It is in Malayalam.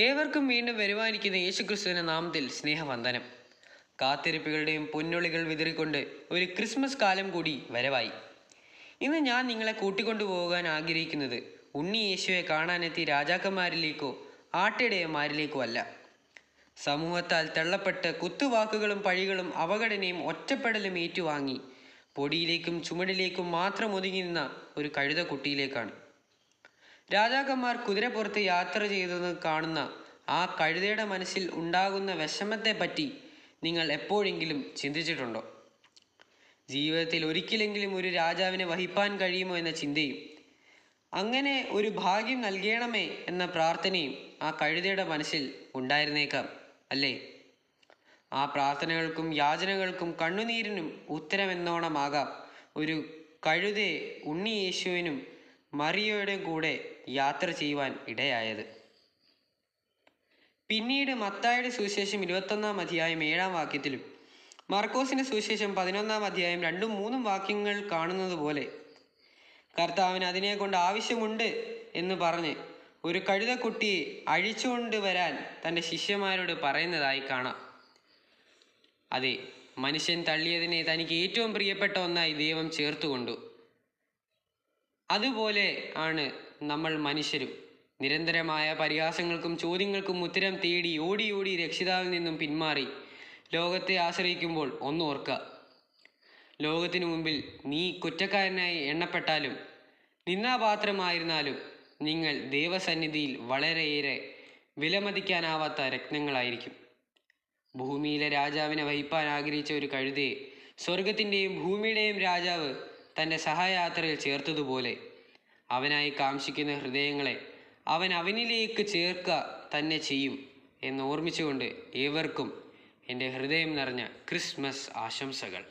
ഏവർക്കും വീണ്ടും വരുവാനിരിക്കുന്ന യേശുക്രിസ്തുവിന്റെ നാമത്തിൽ സ്നേഹവന്ദനം. കാത്തിരിപ്പുകളുടെയും പൊന്നൊളികൾ വിതറിക്കൊണ്ട് ഒരു ക്രിസ്മസ് കാലം കൂടി വരവായി. ഇന്ന് ഞാൻ നിങ്ങളെ കൂട്ടിക്കൊണ്ടുപോകാൻ ആഗ്രഹിക്കുന്നത് ഉണ്ണി യേശുവെ കാണാനെത്തി രാജാക്കന്മാരിലേക്കോ ആട്ടിടയന്മാരിലേക്കോ അല്ല. സമൂഹത്താൽ തള്ളപ്പെട്ട് കുത്തുവാക്കുകളും പഴികളും അവഗണനയും ഒറ്റപ്പെടലും ഏറ്റുവാങ്ങി പൊടിയിലേക്കും ചുമടിലേക്കും മാത്രം ഒതുങ്ങി നിന്ന ഒരു കഴുതക്കുട്ടിയിലേക്കാണ്. രാജാക്കന്മാർ കുതിരപ്പുറത്ത് യാത്ര ചെയ്തത് കാണുന്ന ആ കഴുതയുടെ മനസ്സിൽ ഉണ്ടാകുന്ന വിഷമത്തെപ്പറ്റി നിങ്ങൾ എപ്പോഴെങ്കിലും ചിന്തിച്ചിട്ടുണ്ടോ? ജീവിതത്തിൽ ഒരിക്കലെങ്കിലും ഒരു രാജാവിനെ വഹിപ്പാൻ കഴിയുമോ എന്ന ചിന്തയും അങ്ങനെ ഒരു ഭാഗ്യം നൽകണമേ എന്ന പ്രാർത്ഥനയും ആ കഴുതയുടെ മനസ്സിൽ ഉണ്ടായിരുന്നേക്കാം അല്ലേ? ആ പ്രാർത്ഥനകൾക്കും യാചനകൾക്കും കണ്ണുനീരിനും ഉത്തരമെന്നോണമാകാം ഒരു കഴുതയെ ഉണ്ണി യേശുവിനും മറിയയുടെ കൂടെ യാത്ര ചെയ്യുവാൻ ഇടയായത്. പിന്നീട് മത്തായിയുടെ സുവിശേഷം 21-ാം അധ്യായം 7-ാം വാക്യത്തിലും മർക്കോസിന്റെ സുവിശേഷം 11-ാം അധ്യായം 2-3 വാക്യങ്ങൾ കാണുന്നത് പോലെ കർത്താവിന് അതിനെ കൊണ്ട് ആവശ്യമുണ്ട് എന്ന് പറഞ്ഞ് ഒരു കഴുതക്കുട്ടിയെ അഴിച്ചുകൊണ്ട് വരാൻ തൻ്റെ ശിഷ്യന്മാരോട് പറയുന്നതായി കാണാം. അതെ, മനുഷ്യൻ തള്ളിയതിനെ തനിക്ക് ഏറ്റവും പ്രിയപ്പെട്ട ഒന്നായി ദൈവം ചേർത്തുകൊണ്ടു. അതുപോലെ ആണ് നമ്മൾ മനുഷ്യരും. നിരന്തരമായ പരിഹാസങ്ങൾക്കും ചോദ്യങ്ങൾക്കും ഉത്തരം തേടി ഓടി ഓടി രക്ഷിതാവിൽ നിന്നും പിന്മാറി ലോകത്തെ ആശ്രയിക്കുമ്പോൾ ഒന്നോർക്കുക, ലോകത്തിനു മുമ്പിൽ നീ കുറ്റക്കാരനായി എണ്ണപ്പെട്ടാലും നിന്ദാപാത്രമായിരുന്നാലും നിങ്ങൾ ദൈവസന്നിധിയിൽ വളരെയേറെ വിലമതിക്കാനാവാത്ത രത്നങ്ങളായിരിക്കും. ഭൂമിയിലെ രാജാവിനെ വഹിപ്പാൻ ആഗ്രഹിച്ച ഒരു കഴുതയെ സ്വർഗത്തിൻ്റെയും ഭൂമിയുടെയും രാജാവ് തൻ്റെ സഹയാത്രയിൽ ചേർത്തതുപോലെ അവനായി കാംക്ഷിക്കുന്ന ഹൃദയങ്ങളെ അവൻ അവനിലേക്ക് ചേർക്കുക തന്നെ ചെയ്യും എന്ന് ഓർമ്മിച്ചുകൊണ്ട് ഏവർക്കും എൻ്റെ ഹൃദയം നിറഞ്ഞ ക്രിസ്മസ് ആശംസകൾ.